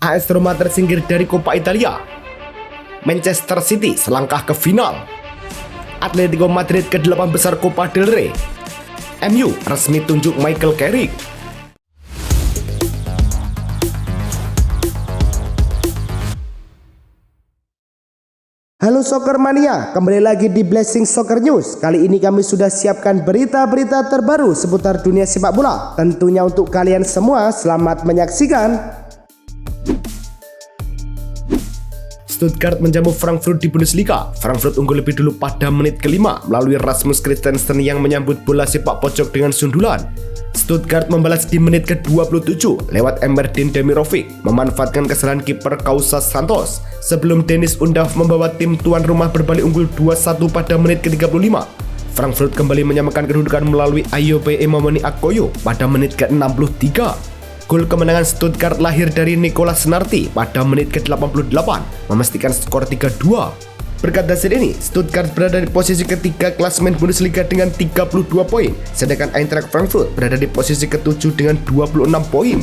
AS Roma tersingkir dari Coppa Italia. Manchester City selangkah ke final. Atletico Madrid ke 8 besar Copa del Rey. MU resmi tunjuk Michael Carrick. Halo Soccer Mania, kembali lagi di Blessing Soccer News. Kali ini kami sudah siapkan berita-berita terbaru seputar dunia sepak bola. Tentunya untuk kalian semua, selamat menyaksikan. Stuttgart menjamu Frankfurt di Bundesliga. Frankfurt unggul lebih dulu pada menit ke-5 melalui Rasmus Christensen yang menyambut bola sepak pojok dengan sundulan. Stuttgart membalas di menit ke-27 lewat Emerdin Demirovic memanfaatkan kesalahan kiper Kausas Santos sebelum Dennis Undav membawa tim tuan rumah berbalik unggul 2-1 pada menit ke-35. Frankfurt kembali menyamakan kedudukan melalui Ayobe Emomoni Akoyo pada menit ke-63. Gol kemenangan Stuttgart lahir dari Nicolas Narti pada menit ke-88 memastikan skor 3-2. Berkat hasil ini, Stuttgart berada di posisi ketiga klasemen Bundesliga dengan 32 poin, sedangkan Eintracht Frankfurt berada di posisi ke-7 dengan 26 poin.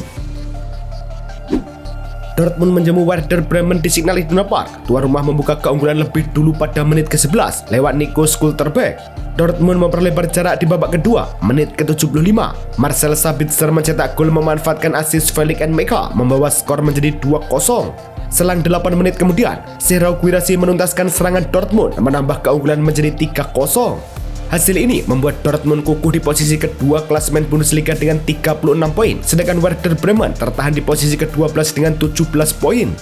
Dortmund menjamu Werder Bremen di Signal Iduna Park. Tuan rumah membuka keunggulan lebih dulu pada menit ke-11 lewat Nico Schlotterbeck. Dortmund memperlebar jarak di babak kedua, menit ke-75. Marcel Sabitzer mencetak gol memanfaatkan assist Felix Nmecha membawa skor menjadi 2-0. Selang 8 menit kemudian, Serhou Guirassy menuntaskan serangan Dortmund menambah keunggulan menjadi 3-0. Hasil ini membuat Dortmund kukuh di posisi kedua klasemen Bundesliga dengan 36 poin, sedangkan Werder Bremen tertahan di posisi ke-12 dengan 17 poin.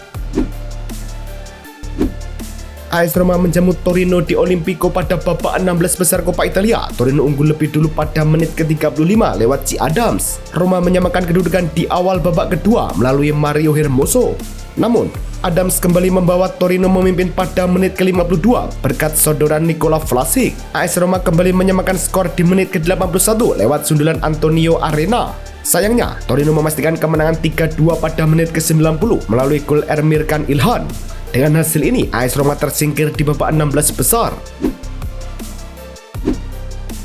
AS Roma menjamu Torino di Olimpico pada babak 16 besar Coppa Italia. Torino unggul lebih dulu pada menit ke-35 lewat Ci Adams. Roma menyamakan kedudukan di awal babak kedua melalui Mario Hermoso. Namun, Adams kembali membawa Torino memimpin pada menit ke-52 berkat sodoran Nikola Vlasic. AS Roma kembali menyamakan skor di menit ke-81 lewat sundulan Antonio Arena. Sayangnya, Torino memastikan kemenangan 3-2 pada menit ke-90 melalui gol Emir Can Ilhan. Dengan hasil ini, AS Roma tersingkir di babak 16 besar.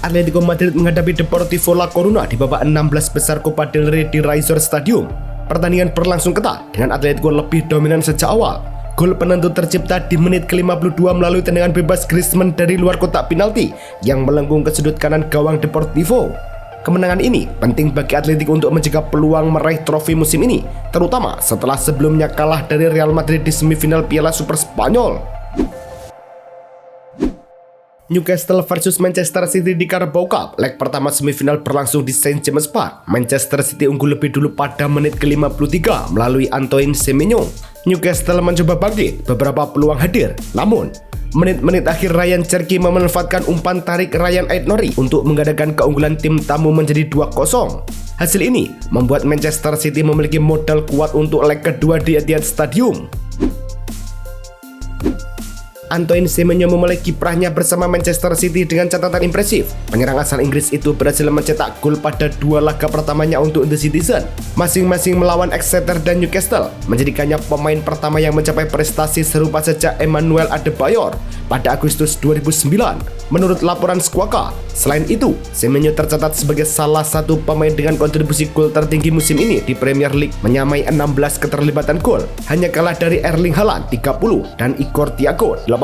Atletico Madrid menghadapi Deportivo La Coruna di babak 16 besar Copa del Rey di Riazor Stadium. Pertandingan berlangsung ketat dengan Atletico lebih dominan sejak awal. Gol penentu tercipta di menit ke-52 melalui tendangan bebas Griezmann dari luar kotak penalti yang melengkung ke sudut kanan gawang Deportivo. Kemenangan ini penting bagi Atletico untuk mencegah peluang meraih trofi musim ini, terutama setelah sebelumnya kalah dari Real Madrid di semifinal Piala Super Spanyol. Newcastle versus Manchester City di Carabao Cup. Leg pertama semifinal berlangsung di St James Park. Manchester City unggul lebih dulu pada menit ke-53 melalui Antoine Semenyo. Newcastle mencoba bangkit, beberapa peluang hadir. Namun, menit-menit akhir Ryan Cherki memanfaatkan umpan tarik Ryan Aït-Nouri untuk menggandakan keunggulan tim tamu menjadi 2-0. Hasil ini membuat Manchester City memiliki modal kuat untuk leg kedua di Etihad Stadium. Antoine Semenyo memulai kiprahnya bersama Manchester City dengan catatan impresif. Penyerang asal Inggris itu berhasil mencetak gol pada dua laga pertamanya untuk The Citizen, masing-masing melawan Exeter dan Newcastle, menjadikannya pemain pertama yang mencapai prestasi serupa sejak Emmanuel Adebayor pada Agustus 2009. Menurut laporan Squawka, selain itu, Semenyo tercatat sebagai salah satu pemain dengan kontribusi gol tertinggi musim ini di Premier League, menyamai 16 keterlibatan gol, hanya kalah dari Erling Haaland 30 dan Igor Thiago 18.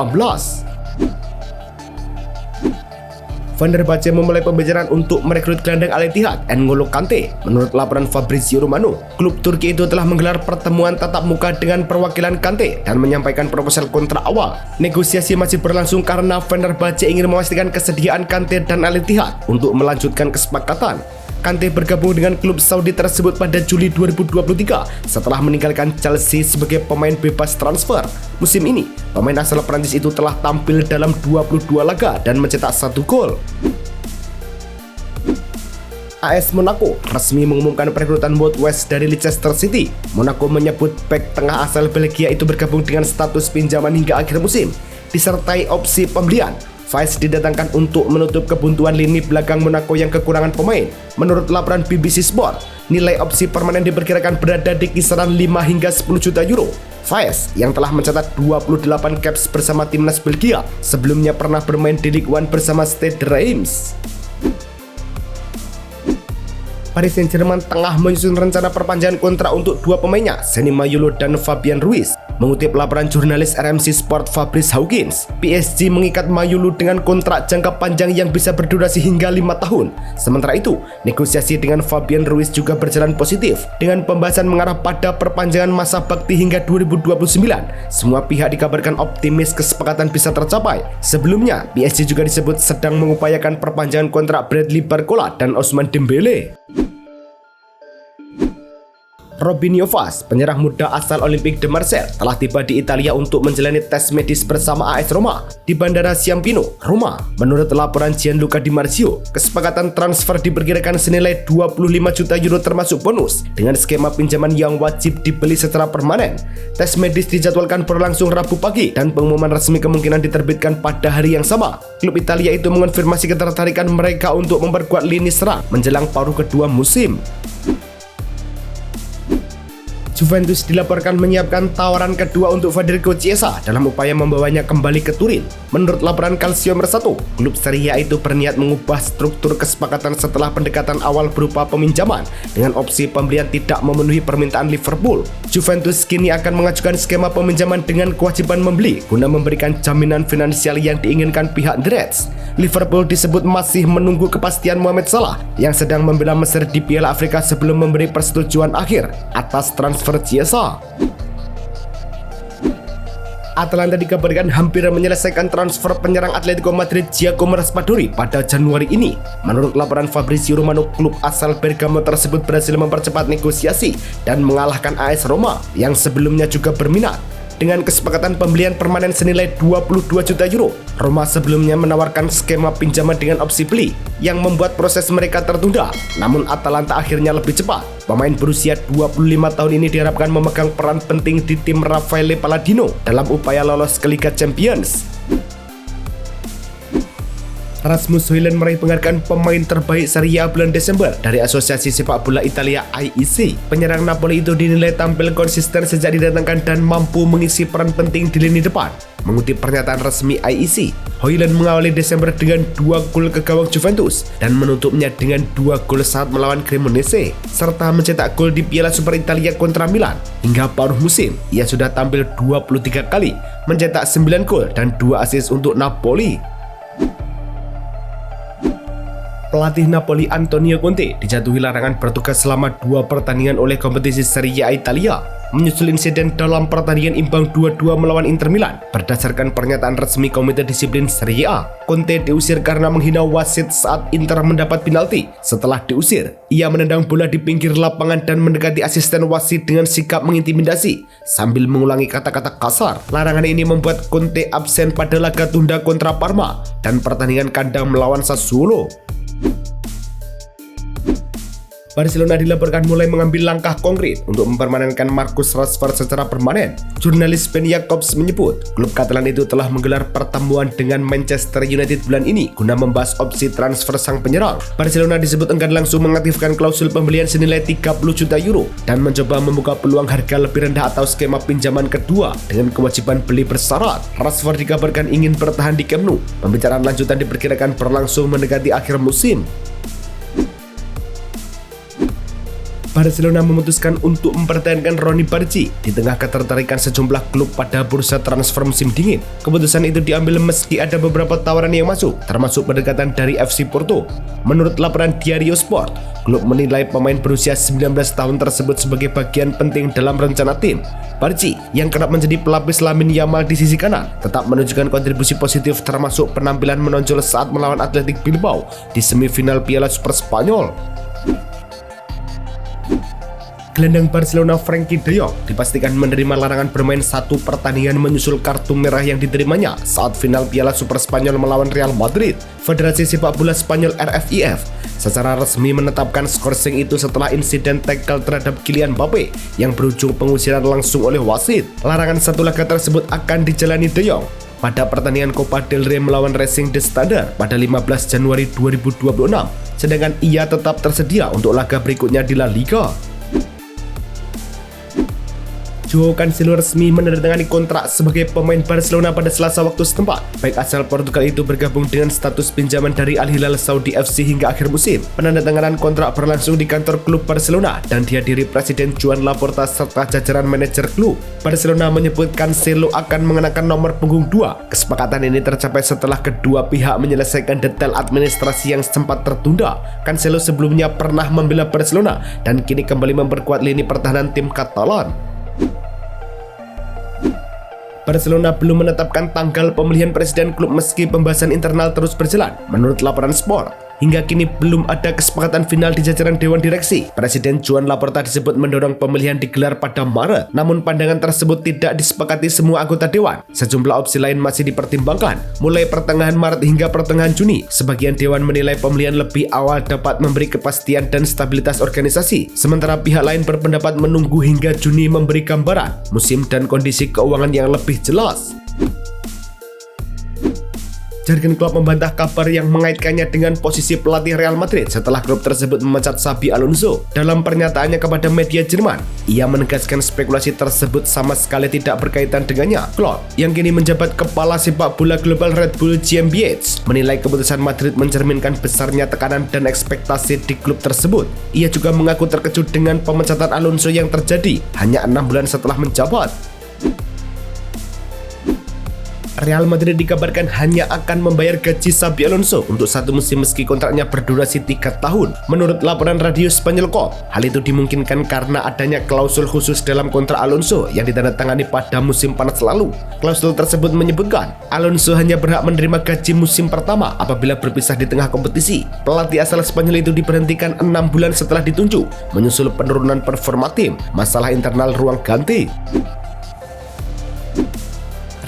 Fenerbahce memulai pembicaraan untuk merekrut gelandang Al Ittihad N'Golo Kante. Menurut laporan Fabrizio Romano, klub Turki itu telah menggelar pertemuan tatap muka dengan perwakilan Kante dan menyampaikan proposal kontrak awal. Negosiasi masih berlangsung karena Fenerbahce ingin memastikan kesediaan Kante dan Al Ittihad untuk melanjutkan kesepakatan. Kante bergabung dengan klub Saudi tersebut pada Juli 2023 setelah meninggalkan Chelsea sebagai pemain bebas transfer. Musim ini, pemain asal Prancis itu telah tampil dalam 22 laga dan mencetak 1 gol. AS Monaco resmi mengumumkan perekrutan Wout Wes dari Leicester City. Monaco menyebut bek tengah asal Belgia itu bergabung dengan status pinjaman hingga akhir musim, disertai opsi pembelian. Vice didatangkan untuk menutup kebuntuan lini belakang Monaco yang kekurangan pemain. Menurut laporan BBC Sport, nilai opsi permanen diperkirakan berada di kisaran 5 hingga 10 juta euro. Vice yang telah mencatat 28 caps bersama timnas Belgia, sebelumnya pernah bermain di Ligue 1 bersama Stade Reims. Paris Saint-Germain tengah menyusun rencana perpanjangan kontrak untuk dua pemainnya, Seny Mayolo dan Fabian Ruiz. Mengutip laporan jurnalis RMC Sport Fabrice Hawkins, PSG mengikat Mayolo dengan kontrak jangka panjang yang bisa berdurasi hingga 5 tahun. Sementara itu, negosiasi dengan Fabian Ruiz juga berjalan positif dengan pembahasan mengarah pada perpanjangan masa bakti hingga 2029. Semua pihak dikabarkan optimis kesepakatan bisa tercapai. Sebelumnya, PSG juga disebut sedang mengupayakan perpanjangan kontrak Bradley Barcola dan Ousmane Dembélé. Robinho Vaz, penyerang muda asal Olympique de Marseille, telah tiba di Italia untuk menjalani tes medis bersama AS Roma di Bandara Ciampino, Roma. Menurut laporan Gianluca Di Marzio, kesepakatan transfer diperkirakan senilai 25 juta euro termasuk bonus dengan skema pinjaman yang wajib dibeli secara permanen. Tes medis dijadwalkan berlangsung Rabu pagi dan pengumuman resmi kemungkinan diterbitkan pada hari yang sama. Klub Italia itu mengonfirmasi ketertarikan mereka untuk memperkuat lini serang menjelang paruh kedua musim. Juventus dilaporkan menyiapkan tawaran kedua untuk Federico Chiesa dalam upaya membawanya kembali ke Turin. Menurut laporan Calcio Mercato, klub Serie A itu berniat mengubah struktur kesepakatan setelah pendekatan awal berupa peminjaman dengan opsi pembelian tidak memenuhi permintaan Liverpool. Juventus kini akan mengajukan skema peminjaman dengan kewajiban membeli guna memberikan jaminan finansial yang diinginkan pihak The Reds. Liverpool disebut masih menunggu kepastian Mohamed Salah yang sedang membela Mesir di Piala Afrika sebelum memberi persetujuan akhir atas transfer Chiesa. Atalanta dikabarkan hampir menyelesaikan transfer penyerang Atletico Madrid Giacomo Raspadori pada Januari ini. Menurut laporan Fabrizio Romano, klub asal Bergamo tersebut berhasil mempercepat negosiasi dan mengalahkan AS Roma yang sebelumnya juga berminat. Dengan kesepakatan pembelian permanen senilai 22 juta euro, Roma sebelumnya menawarkan skema pinjaman dengan opsi beli yang membuat proses mereka tertunda. Namun Atalanta akhirnya lebih cepat. Pemain berusia 25 tahun ini diharapkan memegang peran penting di tim Raffaele Palladino dalam upaya lolos ke Liga Champions. Rasmus Højlund meraih penghargaan pemain terbaik Serie A bulan Desember dari Asosiasi Sepak Bola Italia IEC. Penyerang Napoli itu dinilai tampil konsisten sejak didatangkan dan mampu mengisi peran penting di lini depan. Mengutip pernyataan resmi IEC, Højlund mengawali Desember dengan 2 gol ke gawang Juventus dan menutupnya dengan 2 gol saat melawan Cremonese, serta mencetak gol di Piala Super Italia kontra Milan. Hingga paruh musim, ia sudah tampil 23 kali, mencetak 9 gol dan 2 assist untuk Napoli. Pelatih Napoli Antonio Conte dijatuhi larangan bertugas selama 2 pertandingan oleh kompetisi Serie A Italia menyusul insiden dalam pertandingan imbang 2-2 melawan Inter Milan. Berdasarkan pernyataan resmi Komite Disiplin Serie A, Conte diusir karena menghina wasit saat Inter mendapat penalti. Setelah diusir, ia menendang bola di pinggir lapangan dan mendekati asisten wasit dengan sikap mengintimidasi sambil mengulangi kata-kata kasar. Larangan ini membuat Conte absen pada laga tunda kontra Parma dan pertandingan kandang melawan Sassuolo. Barcelona dilaporkan mulai mengambil langkah konkret untuk mempermanenkan Marcus Rashford secara permanen. Jurnalis Ben Jacobs menyebut, klub Catalan itu telah menggelar pertemuan dengan Manchester United bulan ini guna membahas opsi transfer sang penyerang. Barcelona disebut enggan langsung mengaktifkan klausul pembelian senilai 30 juta euro dan mencoba membuka peluang harga lebih rendah atau skema pinjaman kedua dengan kewajiban beli bersyarat. Rashford dikabarkan ingin bertahan di Camp Nou. Pembicaraan lanjutan diperkirakan berlangsung mendekati akhir musim. Barcelona memutuskan untuk mempertahankan Ronny Bargi di tengah ketertarikan sejumlah klub pada bursa transfer musim dingin. Keputusan itu diambil meski ada beberapa tawaran yang masuk, termasuk pendekatan dari FC Porto. Menurut laporan Diario Sport, klub menilai pemain berusia 19 tahun tersebut sebagai bagian penting dalam rencana tim. Bargi, yang kerap menjadi pelapis Lamine Yamal di sisi kanan, tetap menunjukkan kontribusi positif termasuk penampilan menonjol saat melawan Athletic Bilbao di semifinal Piala Super Spanyol. Gelandang Barcelona Frenkie de Jong dipastikan menerima larangan bermain 1 pertandingan menyusul kartu merah yang diterimanya saat final Piala Super Spanyol melawan Real Madrid. Federasi Sepak Bola Spanyol RFIF secara resmi menetapkan skorsing itu setelah insiden tackle terhadap Kylian Mbappe yang berujung pengusiran langsung oleh wasit. Larangan 1 laga tersebut akan dijalani de Jong pada pertandingan Copa del Rey melawan Racing de Standard pada 15 Januari 2026, sedangkan ia tetap tersedia untuk laga berikutnya di La Liga. Joao Cancelo resmi menandatangani kontrak sebagai pemain Barcelona pada Selasa waktu setempat. Bek asal Portugal itu bergabung dengan status pinjaman dari Al Hilal Saudi FC hingga akhir musim. Penandatanganan kontrak berlangsung di kantor klub Barcelona dan dihadiri Presiden Joan Laporta serta jajaran manajer klub. Barcelona menyebut Cancelo akan mengenakan nomor punggung 2. Kesepakatan ini tercapai setelah kedua pihak menyelesaikan detail administrasi yang sempat tertunda. Cancelo sebelumnya pernah membela Barcelona dan kini kembali memperkuat lini pertahanan tim Katalan. Barcelona belum menetapkan tanggal pemilihan presiden klub meski pembahasan internal terus berjalan. Menurut laporan Sport, hingga kini belum ada kesepakatan final di jajaran Dewan Direksi. Presiden Joan Laporta disebut mendorong pemilihan digelar pada Maret, namun pandangan tersebut tidak disepakati semua anggota Dewan. Sejumlah opsi lain masih dipertimbangkan, mulai pertengahan Maret hingga pertengahan Juni. Sebagian Dewan menilai pemilihan lebih awal dapat memberi kepastian dan stabilitas organisasi, sementara pihak lain berpendapat menunggu hingga Juni memberi gambaran musim dan kondisi keuangan yang lebih jelas. Jurgen Klopp membantah kabar yang mengaitkannya dengan posisi pelatih Real Madrid setelah klub tersebut memecat Xabi Alonso. Dalam pernyataannya kepada media Jerman, ia menegaskan spekulasi tersebut sama sekali tidak berkaitan dengannya. Klopp, yang kini menjabat kepala sepak bola global Red Bull GmbH, menilai keputusan Madrid mencerminkan besarnya tekanan dan ekspektasi di klub tersebut. Ia juga mengaku terkejut dengan pemecatan Alonso yang terjadi hanya 6 bulan setelah menjabat. Real Madrid dikabarkan hanya akan membayar gaji Xabi Alonso untuk 1 musim meski kontraknya berdurasi 3 tahun. Menurut laporan radio Spanyol COP, hal itu dimungkinkan karena adanya klausul khusus dalam kontrak Alonso yang ditandatangani pada musim panas lalu. Klausul tersebut menyebutkan Alonso hanya berhak menerima gaji musim pertama apabila berpisah di tengah kompetisi. Pelatih asal Spanyol itu diberhentikan 6 bulan setelah ditunjuk, menyusul penurunan performa tim, masalah internal ruang ganti.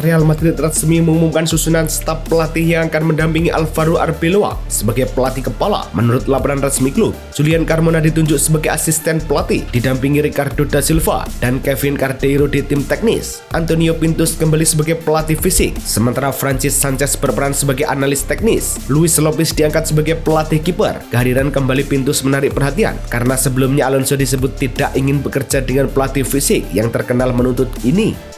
Real Madrid resmi mengumumkan susunan staf pelatih yang akan mendampingi Alvaro Arbeloa sebagai pelatih kepala. Menurut laporan resmi klub, Julian Carmona ditunjuk sebagai asisten pelatih, didampingi Ricardo da Silva dan Kevin Cardeiro di tim teknis. Antonio Pintus kembali sebagai pelatih fisik, sementara Francis Sanchez berperan sebagai analis teknis. Luis Lopez diangkat sebagai pelatih kiper. Kehadiran kembali Pintus menarik perhatian karena sebelumnya Alonso disebut tidak ingin bekerja dengan pelatih fisik yang terkenal menuntut ini.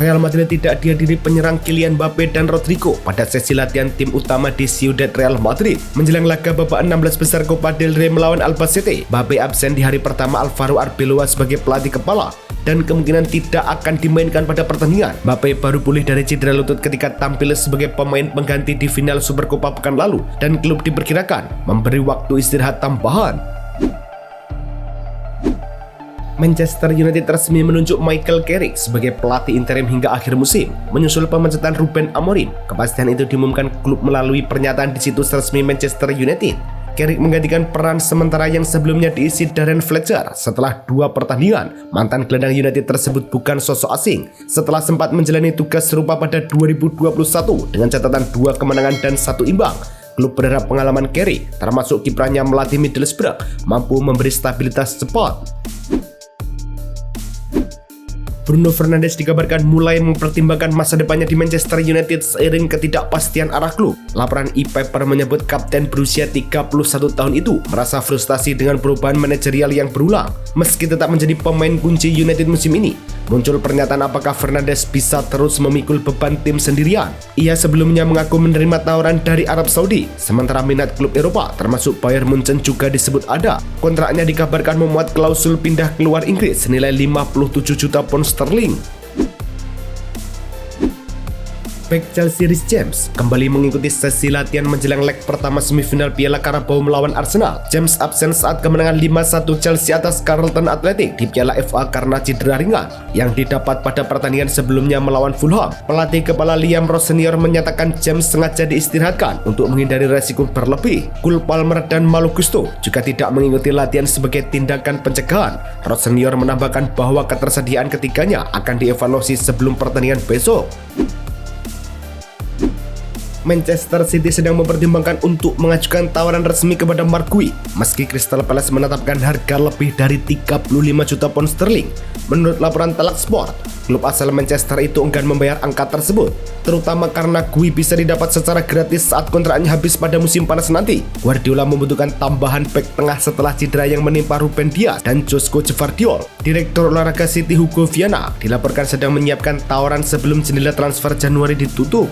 Real Madrid tidak dihadiri penyerang Kylian Mbappe dan Rodrigo pada sesi latihan tim utama di Ciudad Real Madrid. Menjelang laga babak 16 besar Copa del Rey melawan Albacete, Mbappe absen di hari pertama Alvaro Arbeloa sebagai pelatih kepala dan kemungkinan tidak akan dimainkan pada pertandingan. Mbappe baru pulih dari cedera lutut ketika tampil sebagai pemain pengganti di final Supercopa pekan lalu dan klub diperkirakan memberi waktu istirahat tambahan. Manchester United resmi menunjuk Michael Carrick sebagai pelatih interim hingga akhir musim, menyusul pemecatan Ruben Amorim. Kepastian itu diumumkan klub melalui pernyataan di situs resmi Manchester United. Carrick menggantikan peran sementara yang sebelumnya diisi Darren Fletcher setelah 2 pertandingan. Mantan gelandang United tersebut bukan sosok asing setelah sempat menjalani tugas serupa pada 2021 dengan catatan 2 kemenangan dan 1 imbang. Klub berharap pengalaman Carrick, termasuk kiprahnya melatih Middlesbrough, mampu memberi stabilitas cepat. Bruno Fernandes dikabarkan mulai mempertimbangkan masa depannya di Manchester United seiring ketidakpastian arah klub. Laporan e-Paper menyebut kapten berusia 31 tahun itu merasa frustasi dengan perubahan manajerial yang berulang. Meski tetap menjadi pemain kunci United musim ini, muncul pernyataan apakah Fernandes bisa terus memikul beban tim sendirian. Ia sebelumnya mengaku menerima tawaran dari Arab Saudi, sementara minat klub Eropa termasuk Bayern Munchen juga disebut ada. Kontraknya dikabarkan memuat klausul pindah keluar Inggris senilai 57 juta pound sterling. Bek Chelsea Reece James kembali mengikuti sesi latihan menjelang leg pertama semifinal Piala Carabao melawan Arsenal. James absen saat kemenangan 5-1 Chelsea atas Charlton Athletic di Piala FA karena cedera ringan yang didapat pada pertandingan sebelumnya melawan Fulham. Pelatih kepala Liam Ross Senior menyatakan James sengaja diistirahatkan untuk menghindari resiko berlebih. Cole Palmer dan Malo Gusto juga tidak mengikuti latihan sebagai tindakan pencegahan. Ross Senior menambahkan bahwa ketersediaan ketiganya akan dievaluasi sebelum pertandingan besok. Manchester City sedang mempertimbangkan untuk mengajukan tawaran resmi kepada Mark Gui meski Crystal Palace menetapkan harga lebih dari 35 juta pound sterling. Menurut laporan Telak Sport, klub asal Manchester itu enggan membayar angka tersebut, terutama karena Gui bisa didapat secara gratis saat kontraknya habis pada musim panas nanti. Guardiola membutuhkan tambahan bek tengah setelah cedera yang menimpa Ruben Dias dan Josko Gvardiol. Direktur olahraga City Hugo Viana dilaporkan sedang menyiapkan tawaran sebelum jendela transfer Januari ditutup.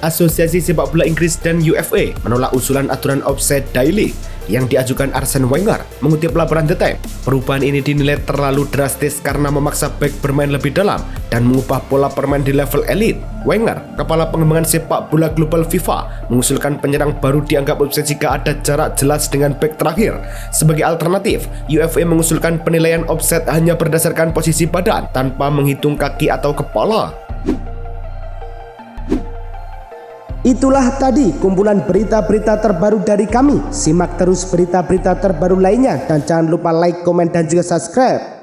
Asosiasi Sepak Bola Inggris dan UEFA menolak usulan aturan offside daily yang diajukan Arsene Wenger. Mengutip laporan The Times, perubahan ini dinilai terlalu drastis karena memaksa bek bermain lebih dalam dan mengubah pola permain di level elit. Wenger, kepala pengembangan sepak bola global FIFA, mengusulkan penyerang baru dianggap offside jika ada jarak jelas dengan bek terakhir. Sebagai alternatif, UEFA mengusulkan penilaian offside hanya berdasarkan posisi badan tanpa menghitung kaki atau kepala. Itulah tadi kumpulan berita-berita terbaru dari kami. Simak terus berita-berita terbaru lainnya dan jangan lupa like, komen, dan juga subscribe.